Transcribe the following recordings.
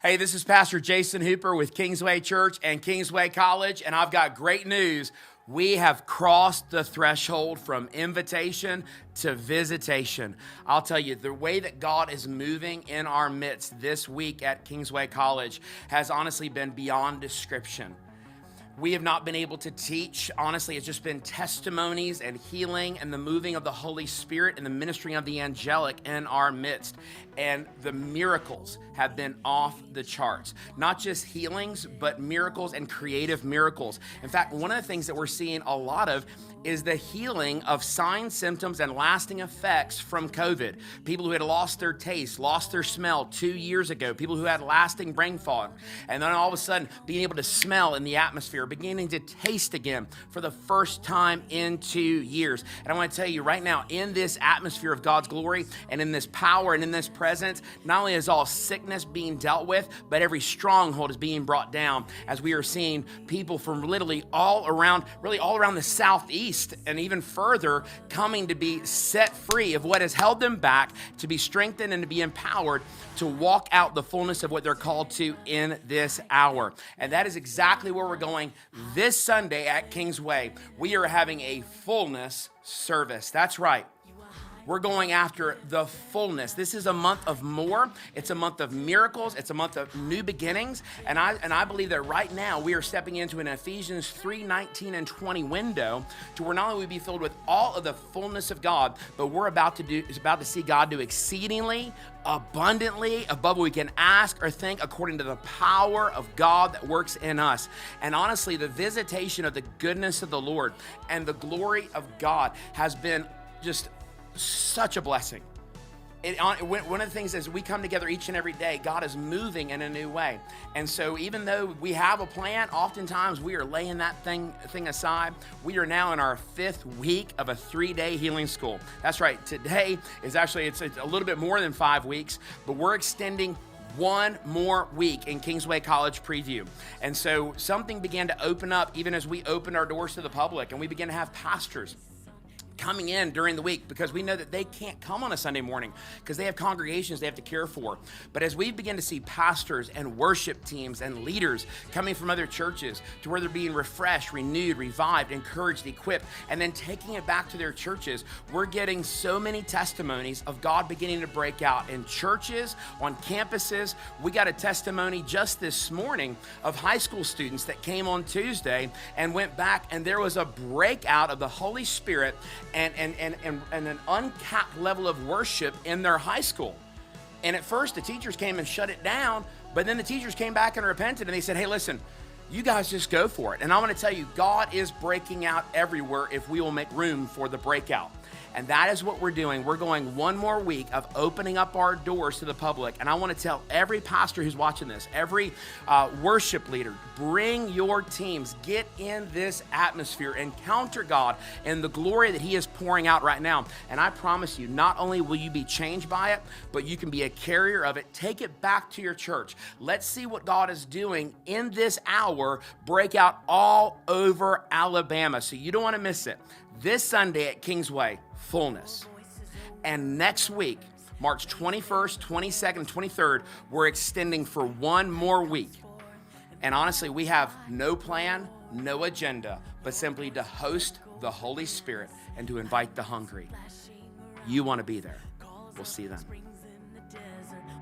Hey, this is Pastor Jason Hooper with Kingsway Church and Kingsway College, and I've got great news. We have crossed the threshold from invitation to visitation. I'll tell you, the way that God is moving in our midst this week at Kingsway College has honestly been beyond description. We have not been able to teach. Honestly, it's just been testimonies and healing and the moving of the Holy Spirit and the ministering of the angelic in our midst. And the miracles have been off the charts. Not just healings, but miracles and creative miracles. In fact, one of the things that we're seeing a lot of is the healing of signs, symptoms, and lasting effects from COVID. People who had lost their taste, lost their smell 2 years ago, people who had lasting brain fog, and then all of a sudden being able to smell in the atmosphere, beginning to taste again for the first time in 2 years. And I want to tell you right now, in this atmosphere of God's glory and in this power and in this presence, not only is all sickness being dealt with, but every stronghold is being brought down as we are seeing people from literally all around the Southeast and even further coming to be set free of what has held them back, to be strengthened and to be empowered to walk out the fullness of what they're called to in this hour. And that is exactly where we're going this Sunday at Kingsway. We are having a fullness service. That's right. We're going after the fullness. This is a month of more. It's a month of miracles. It's a month of new beginnings. And I believe that right now we are stepping into an Ephesians 3:19 and 20 window to where not only we be filled with all of the fullness of God, but we're about to see God do exceedingly, abundantly, above what we can ask or think, according to the power of God that works in us. And honestly, the visitation of the goodness of the Lord and the glory of God has been just such a blessing. One of the things is we come together each and every day, God is moving in a new way. And so even though we have a plan, oftentimes we are laying that thing aside. We are now in our 5th week of a 3-day healing school. That's right. Today is actually, it's a little bit more than 5 weeks, but we're extending one more week in Kingsway College Preview. And so something began to open up even as we opened our doors to the public, and we began to have pastors coming in during the week because we know that they can't come on a Sunday morning because they have congregations they have to care for. But as we begin to see pastors and worship teams and leaders coming from other churches to where they're being refreshed, renewed, revived, encouraged, equipped, and then taking it back to their churches, we're getting so many testimonies of God beginning to break out in churches, on campuses. We got a testimony just this morning of high school students that came on Tuesday and went back, and there was a breakout of the Holy Spirit and an uncapped level of worship in their high school. And at first the teachers came and shut it down, but then the teachers came back and repented and they said, hey, listen, you guys just go for it. And I want to tell you, God is breaking out everywhere if we will make room for the breakout. And that is what we're doing. We're going one more week of opening up our doors to the public. And I want to tell every pastor who's watching this, every worship leader, bring your teams, get in this atmosphere, encounter God and the glory that He is pouring out right now. And I promise you, not only will you be changed by it, but you can be a carrier of it. Take it back to your church. Let's see what God is doing in this hour, break out all over Alabama. So you don't want to miss it. This Sunday at Kingsway, fullness. And next week, March 21st, 22nd, 23rd, we're extending for one more week. And honestly, we have no plan, no agenda, but simply to host the Holy Spirit and to invite the hungry. You want to be there. We'll see you then.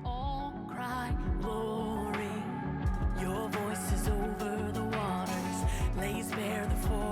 All cry glory. Your voice is over the waters, lays bare the forest.